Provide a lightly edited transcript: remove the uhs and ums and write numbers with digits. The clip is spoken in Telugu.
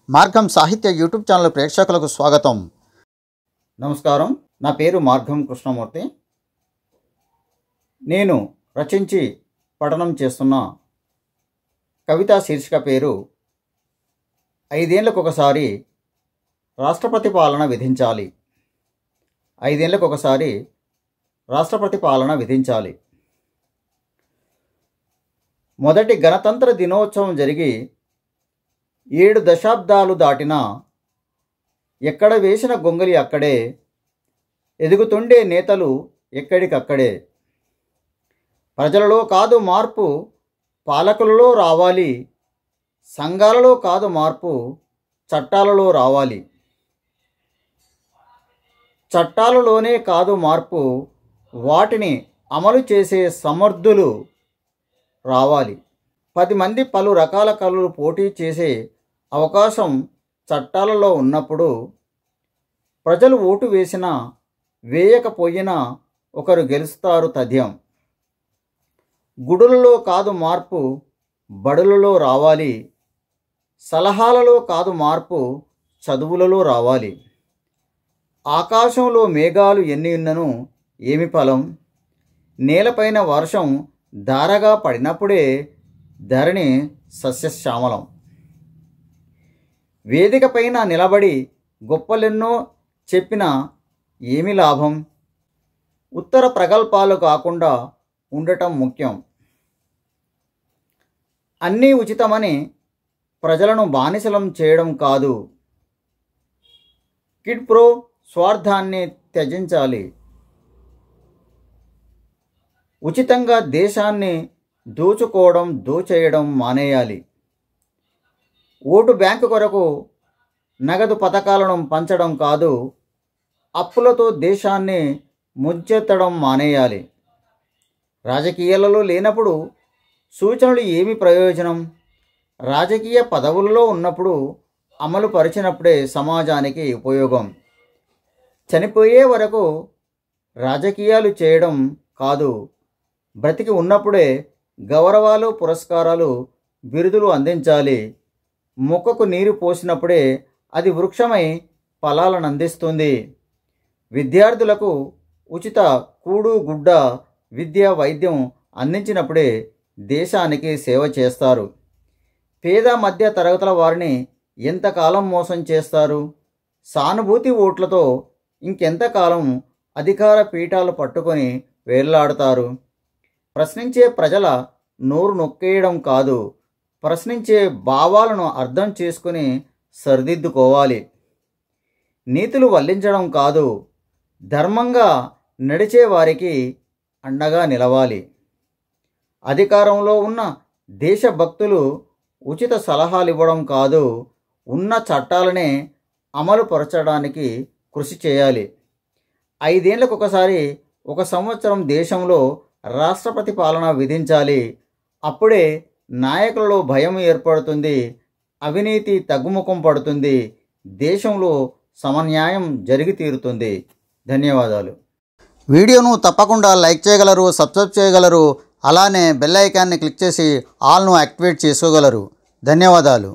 మార్గం సాహిత్య యూట్యూబ్ ఛానల్ ప్రేక్షకులకు స్వాగతం. నమస్కారం. నా పేరు మార్గం కృష్ణమూర్తి. నేను రచించి పఠనం చేస్తున్న కవితా శీర్షిక పేరు ఐదేళ్లకొకసారి రాష్ట్రపతి పాలన విధించాలి. ఐదేళ్లకొకసారి రాష్ట్రపతి పాలన విధించాలి. మొదటి గణతంత్ర దినోత్సవం జరిగి 7 దశాబ్దాలు దాటినా ఎక్కడ వేసిన గొంగలి అక్కడే, ఎదుగుతుండే నేతలు ఎక్కడికక్కడే. ప్రజలలో కాదు మార్పు పాలకులలో రావాలి, సంఘాలలో కాదు మార్పు చట్టాలలో రావాలి. చట్టాలలోనే కాదు మార్పు, వాటిని అమలు చేసే సమర్థులు రావాలి. 10 మంది పలు రకాల కళలు పోటీ చేసే అవకాశం చట్టాలలో ఉన్నప్పుడు ప్రజలు ఓటు వేసినా వేయకపోయినా ఒకరు గెలుస్తారు తథ్యం. గుడులలో కాదు మార్పు బడులలో రావాలి, సలహాలలో కాదు మార్పు చదువులలో రావాలి. ఆకాశంలో మేఘాలు ఎన్ని ఉన్నను ఏమి ఫలం, నేలపైన వర్షం ధారగా పడినప్పుడే ధరణి సస్యశ్యామలం. వేదిక పైన నిలబడి గొప్పలెన్నో చెప్పినా ఏమి లాభం, ఉత్తర ప్రగల్భాలు కాకుండా ఉండటం ముఖ్యం. అన్నీ ఉచితమని ప్రజలను బానిసలం చేయడం కాదు, కిడ్ ప్రో స్వార్థాన్ని త్యజించాలి. ఉచితంగా దేశాన్ని దోచేయడం మానేయాలి. ఓటు బ్యాంకు కొరకు నగదు పథకాలను పంచడం కాదు, అప్పులతో దేశాన్ని ముంచెత్తడం మానేయాలి. రాజకీయాలలో లేనప్పుడు సూచనలు ఏమి ప్రయోజనం, రాజకీయ పదవులలో ఉన్నప్పుడు అమలు పరిచినప్పుడే సమాజానికి ఉపయోగం. చనిపోయే వరకు రాజకీయాలు చేయడం కాదు, బ్రతికి ఉన్నప్పుడే గౌరవాలు పురస్కారాలు బిరుదులు అందించాలి. మొక్కకు నీరు పోసినప్పుడే అది వృక్షమై ఫలాలను అందిస్తుంది. విద్యార్థులకు ఉచిత కూడు గుడ్డ విద్య వైద్యం అందించినప్పుడే దేశానికి సేవ చేస్తారు. పేద మధ్య తరగతుల వారిని ఎంతకాలం మోసం చేస్తారు, సానుభూతి ఓట్లతో ఇంకెంతకాలం అధికార పీఠాలు పట్టుకొని వేళ్లాడుతారు. ప్రశ్నించే ప్రజల నోరు నొక్కేయడం కాదు, ప్రశ్నించే భావాలను అర్థం చేసుకుని సరిదిద్దుకోవాలి. నీతులు వల్లించడం కాదు, ధర్మంగా నడిచే వారికి అండగా నిలవాలి. అధికారంలో ఉన్న దేశభక్తులు ఉచిత సలహాలు ఇవ్వడం కాదు, ఉన్న చట్టాలనే అమలు పరచడానికి కృషి చేయాలి. 5 ఏళ్లకొకసారి 1 సంవత్సరం దేశంలో రాష్ట్రపతి పాలన విధించాలి. అప్పుడే నాయకులలో భయం ఏర్పడుతుంది, అవినీతి తగ్గుముఖం పడుతుంది, దేశంలో సమన్యాయం జరిగి తీరుతుంది. ధన్యవాదాలు. వీడియోను తప్పకుండా లైక్ చేయగలరు, సబ్స్క్రైబ్ చేయగలరు, అలానే బెల్ ఐకాన్ని క్లిక్ చేసి ఆల్ను యాక్టివేట్ చేసుకోగలరు. ధన్యవాదాలు.